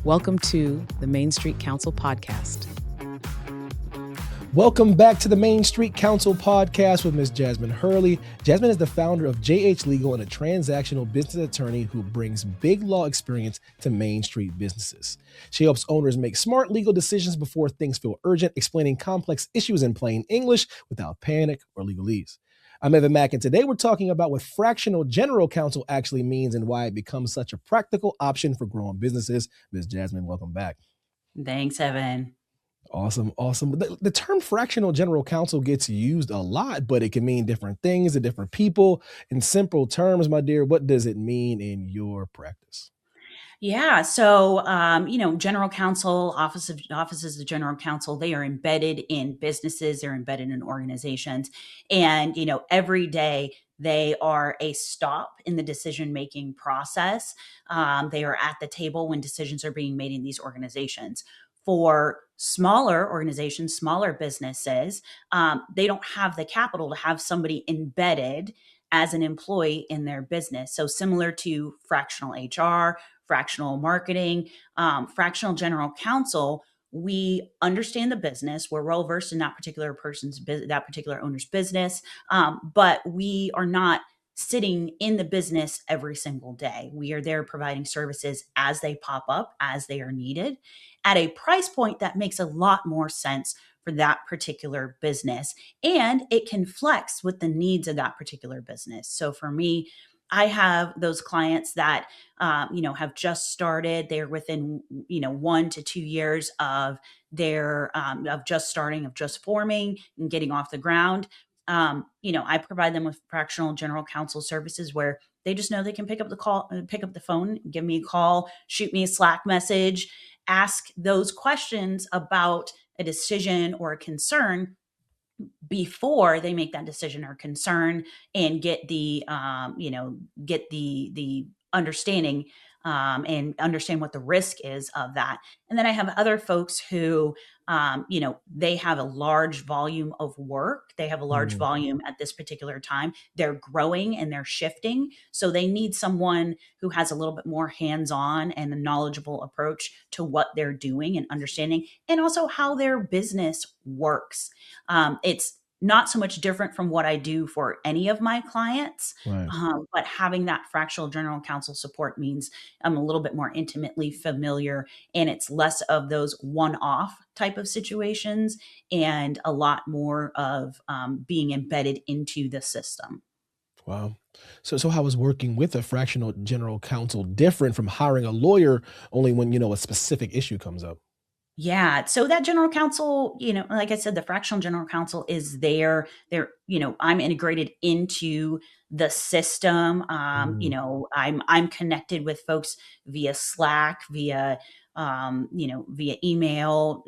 Welcome to the Main Street Counsel podcast. Welcome back to the Main Street Counsel podcast with Ms. Jasmin Hurley. Jasmin is the founder of JH Legal and a transactional business attorney who brings big law experience to Main Street businesses. She helps owners make smart legal decisions before things feel urgent, explaining complex issues in plain English without panic or legalese. I'm Evan Mack, and today we're talking about what fractional general counsel actually means and why it becomes such a practical option for growing businesses. Ms. Jasmin, welcome back. Thanks, Evan. Awesome. The term fractional general counsel gets used a lot, but it can mean different things to different people. In simple terms, my dear, what does it mean in your practice? Yeah. So, general counsel, offices of general counsel, they are embedded in businesses, they're embedded in organizations. And, every day they are a stop in the decision-making process. They are at the table when decisions are being made in these organizations. For smaller organizations, smaller businesses, they don't have the capital to have somebody embedded as an employee in their business. So similar to fractional HR, fractional marketing, fractional general counsel, we understand the business. We're well versed in that particular that particular owner's business, but we are not sitting in the business every single day. We are there providing services as they pop up, as they are needed, at a price point that makes a lot more sense for that particular business. And it can flex with the needs of that particular business. So for me, I have those clients that, have just started. They're within, 1 to 2 years of their, of just forming and getting off the ground. I provide them with fractional general counsel services where they just know they can pick up the phone, give me a call, shoot me a Slack message, ask those questions about a decision or a concern before they make that decision or concern, and get the understanding, and understand what the risk is of that. And then I have other folks who, they have a large volume of work. They have a large volume at this particular time. They're growing and they're shifting. So they need someone who has a little bit more hands-on and a knowledgeable approach to what they're doing and understanding, and also how their business works. It's not so much different from what I do for any of my clients, Right. but having that fractional general counsel support means I'm a little bit more intimately familiar, and it's less of those one-off type of situations and a lot more of being embedded into the system. Wow. So how is working with a fractional general counsel different from hiring a lawyer only when, a specific issue comes up? Yeah. So that general counsel, like I said, the fractional general counsel is there. I'm integrated into the system. I'm connected with folks via Slack, via email,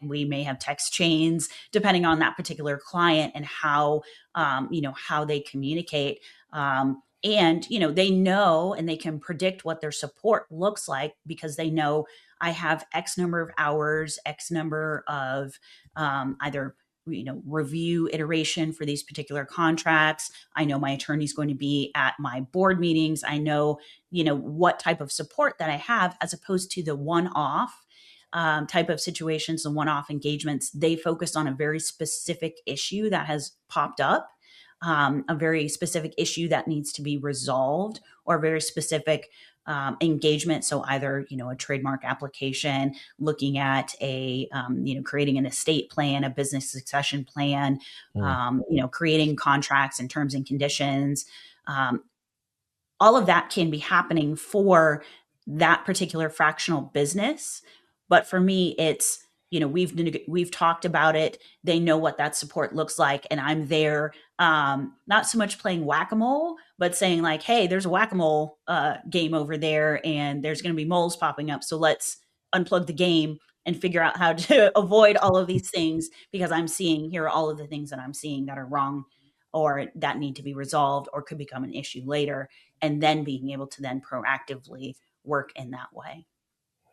we may have text chains depending on that particular client and how they communicate. And they know and they can predict what their support looks like because they know I have X number of hours, X number of either review iteration for these particular contracts. I know my attorney's going to be at my board meetings. I know, what type of support that I have, as opposed to the one-off type of situations, the one-off engagements. They focus on a very specific issue that has popped up, a very specific issue that needs to be resolved, or a very specific engagement. So either, a trademark application, looking at creating an estate plan, a business succession plan, creating contracts and terms and conditions. All of that can be happening for that particular fractional business. But for me, it's, we've talked about it. They know what that support looks like. And I'm there, not so much playing whack-a-mole, but saying like, hey, there's a whack-a-mole game over there and there's going to be moles popping up. So let's unplug the game and figure out how to avoid all of these things, because here are all of the things that I'm seeing that are wrong or that need to be resolved or could become an issue later. And then being able to then proactively work in that way.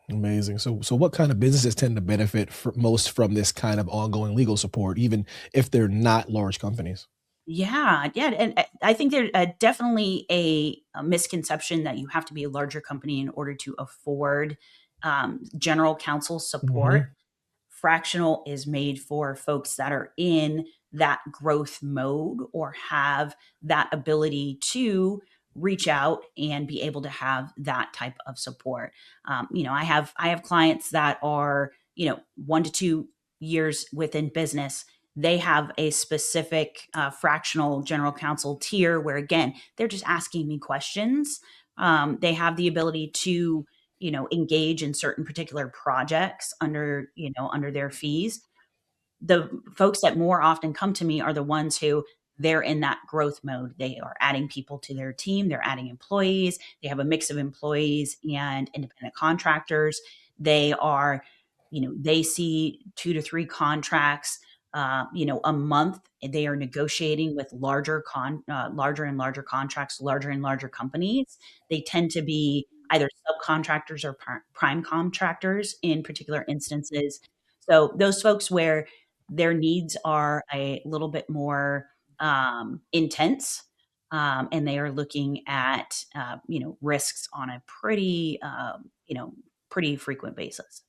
Amazing. So what kind of businesses tend to benefit most from this kind of ongoing legal support, even if they're not large companies? Yeah. And I think there's definitely a misconception that you have to be a larger company in order to afford general counsel support. Hmm. Fractional is made for folks that are in that growth mode or have that ability to reach out and be able to have that type of support. I have clients that are 1 to 2 years within business. They have a specific fractional general counsel tier where, again, they're just asking me questions. They have the ability to engage in certain particular projects under their fees. The folks that more often come to me are the ones who they're in that growth mode. They are adding people to their team, they're adding employees, they have a mix of employees and independent contractors. They are, they see 2 to 3 contracts a month. They are negotiating with larger and larger contracts, larger and larger companies. They tend to be either subcontractors or prime contractors in particular instances. So those folks where their needs are a little bit more intense, and they are looking at risks on a pretty frequent basis.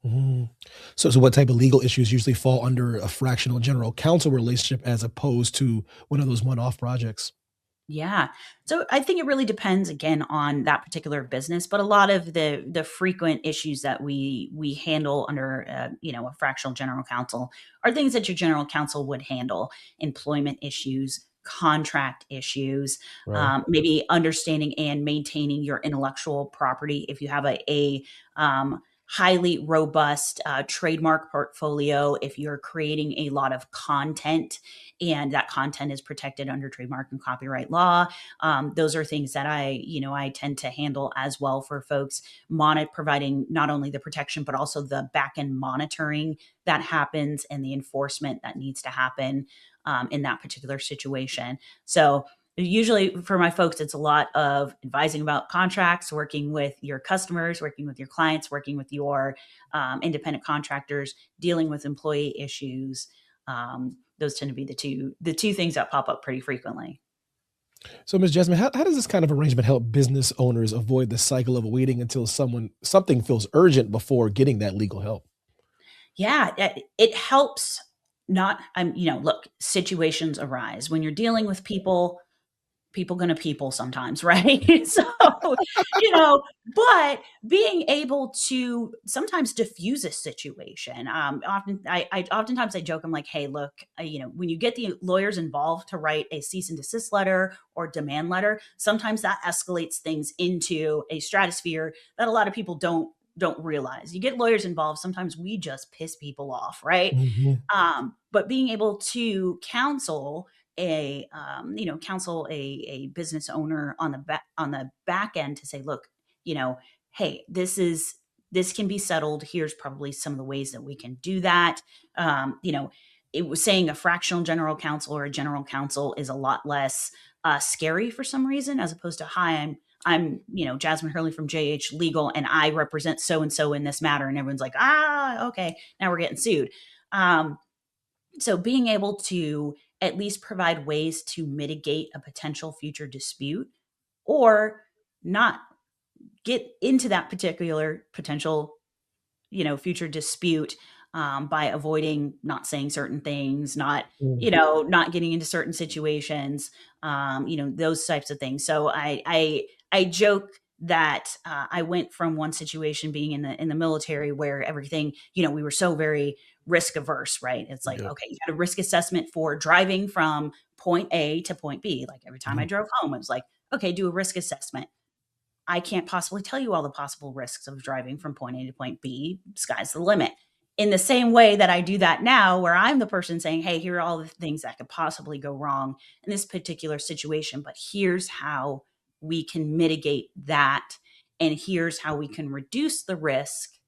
Mm. So what type of legal issues usually fall under a fractional general counsel relationship as opposed to one of those one-off projects? Yeah. So I think it really depends again on that particular business, but a lot of the frequent issues that we handle under a fractional general counsel are things that your general counsel would handle: employment issues, contract issues, Right. maybe understanding and maintaining your intellectual property. If you have a highly robust trademark portfolio, if you're creating a lot of content and that content is protected under trademark and copyright law. Those are things that I tend to handle as well for folks, providing not only the protection, but also the back end monitoring that happens and the enforcement that needs to happen in that particular situation. So usually for my folks, it's a lot of advising about contracts, working with your customers, working with your clients, working with your independent contractors, dealing with employee issues. Those tend to be the two things that pop up pretty frequently. So, Ms. Jasmine, how does this kind of arrangement help business owners avoid the cycle of waiting until something feels urgent before getting that legal help? Yeah, it helps. Not, look, situations arise when you're dealing with people. People gonna people sometimes, right? So, you know, but being able to sometimes diffuse a situation. Oftentimes I joke, I'm like, hey, look, when you get the lawyers involved to write a cease and desist letter or demand letter, sometimes that escalates things into a stratosphere that a lot of people don't realize. You get lawyers involved, sometimes we just piss people off, right? Mhm. But being able to counsel a business owner on the back end to say, look, you know, hey, this can be settled. Here's probably some of the ways that we can do that. It was saying a fractional general counsel or a general counsel is a lot less scary for some reason, as opposed to, hi, I'm Jasmin Hurley from JH Legal, and I represent so and so in this matter, and everyone's like, okay, now we're getting sued. So being able to at least provide ways to mitigate a potential future dispute, or not get into that particular potential future dispute, by avoiding not saying certain things, not Mm. not getting into certain situations, those types of things. So I joke that I went from one situation being in the military where everything, we were so very risk averse, right? It's like, Yep. okay, you got a risk assessment for driving from point A to point B. Like every time I Mhm. drove home, it was like, okay, do a risk assessment. I can't possibly tell you all the possible risks of driving from point A to point B. Sky's the limit. In the same way that I do that now, where I'm the person saying, hey, here are all the things that could possibly go wrong in this particular situation, but here's how we can mitigate that. And here's how we can reduce the risk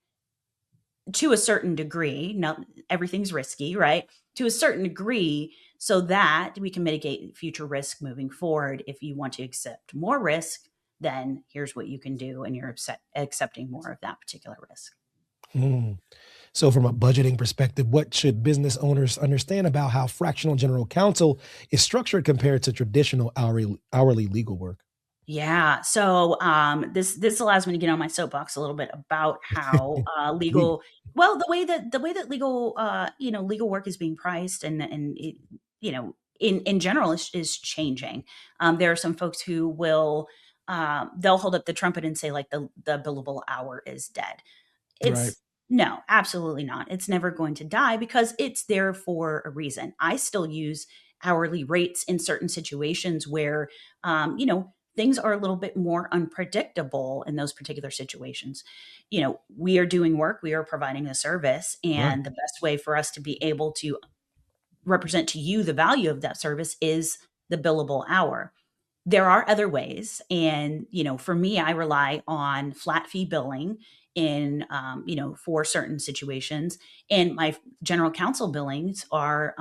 to a certain degree. Not everything's risky, right? To a certain degree, so that we can mitigate future risk moving forward. If you want to accept more risk, then here's what you can do, and you're accepting more of that particular risk. Mm. So, from a budgeting perspective, what should business owners understand about how fractional general counsel is structured compared to traditional hourly legal work? Yeah. So this allows me to get on my soapbox a little bit about how Please. legal well the way that legal legal work is being priced and it, in general is changing. There are some folks who will they'll hold up the trumpet and say like the billable hour is dead. Right. It's no, absolutely not. It's never going to die because it's there for a reason. I still use hourly rates in certain situations where, things are a little bit more unpredictable in those particular situations. We are doing work, we are providing a service, Right. and the best way for us to be able to represent to you the value of that service is the billable hour. There are other ways, and for me, I rely on flat fee billing in for certain situations, and my general counsel billings are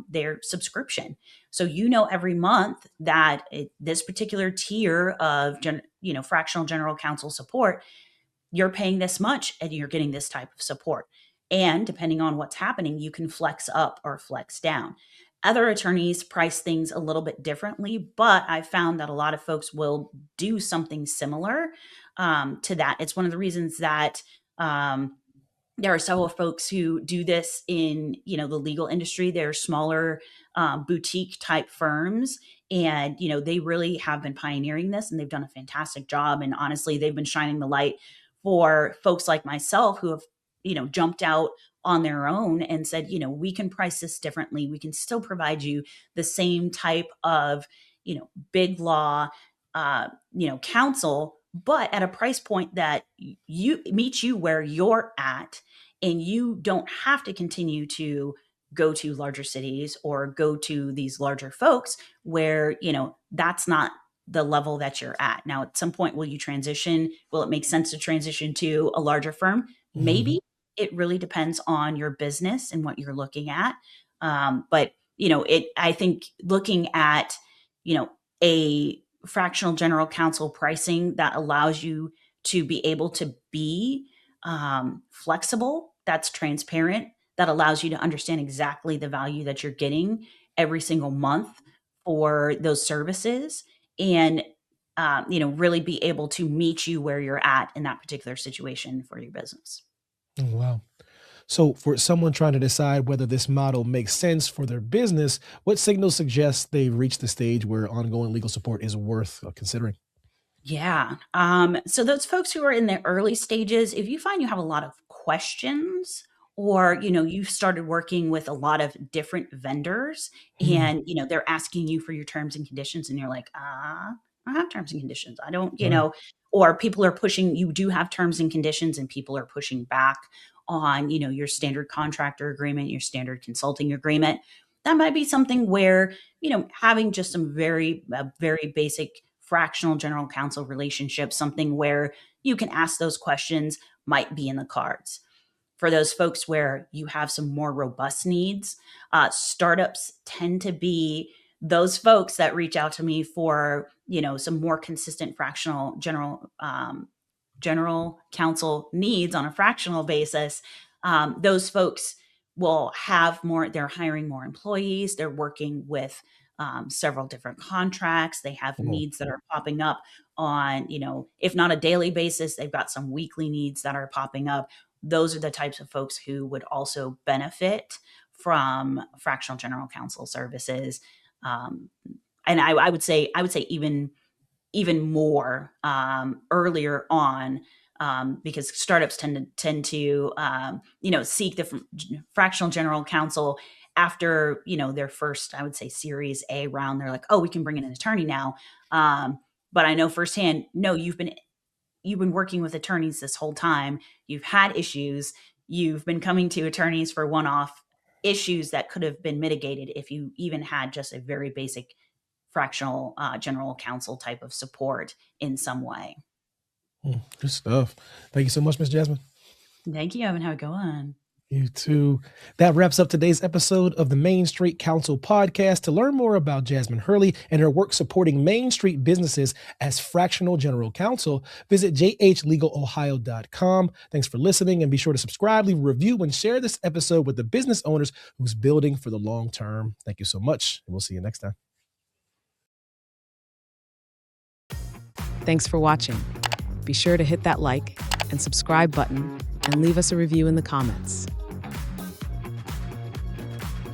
their subscription. So every month that this particular tier of fractional general counsel support, you're paying this much and you're getting this type of support. And depending on what's happening, you can flex up or flex down. Other attorneys price things a little bit differently, but I've found that a lot of folks will do something similar to that. It's one of the reasons that there are several folks who do this in the legal industry. They're smaller boutique type firms, and they really have been pioneering this, and they've done a fantastic job. And honestly, they've been shining the light for folks like myself who have jumped out on their own and said, we can price this differently, we can still provide you the same type of big law counsel, but at a price point that you meets you where you're at, and you don't have to continue to go to larger cities or go to these larger folks where that's not the level that you're at. Now, at some point, will you transition? Will it make sense to transition to a larger firm? Mhm. Maybe. It really depends on your business and what you're looking at. But I think looking at a fractional general counsel pricing that allows you to be able to be flexible, that's transparent, that allows you to understand exactly the value that you're getting every single month for those services, and really be able to meet you where you're at in that particular situation for your business. Oh, wow. So, for someone trying to decide whether this model makes sense for their business, what signals suggest they've reached the stage where ongoing legal support is worth considering? Yeah. So those folks who are in the early stages, if you find you have a lot of questions, or you've started working with a lot of different vendors, Hmm. and they're asking you for your terms and conditions, and you're like, I don't have terms and conditions. I don't, Right. or people are pushing, you do have terms and conditions, and people are pushing back on, your standard contractor agreement, your standard consulting agreement. That might be something where, having just some very basic fractional general counsel relationship, something where you can ask those questions, might be in the cards. For those folks where you have some more robust needs, startups tend to be those folks that reach out to me for some more consistent fractional general counsel needs on a fractional basis. Those folks will have more, they're hiring more employees, they're working with several different contracts, they have Oh, needs that are popping up on, if not a daily basis, they've got some weekly needs that are popping up. Those are the types of folks who would also benefit from fractional general counsel services. Um, and I would say even more earlier on, because startups tend to seek the fractional general counsel after their first, I would say, Series A round. They're like, oh, we can bring in an attorney now. Um, but I know firsthand, no, you've been working with attorneys this whole time. You've had issues. You've been coming to attorneys for one-off issues that could have been mitigated if you even had just a very basic fractional general counsel type of support in some way. good stuff. Thank you so much, Miss Jasmine. Thank you, Evan. How it going? You too. That wraps up today's episode of the Main Street Counsel podcast. To learn more about Jasmin Hurley and her work supporting Main Street businesses as fractional general counsel, visit jhlegalohio.com. Thanks for listening, and be sure to subscribe, leave a review, and share this episode with the business owners who's building for the long term. Thank you so much, and we'll see you next time. Thanks for watching. Be sure to hit that like and subscribe button and leave us a review in the comments.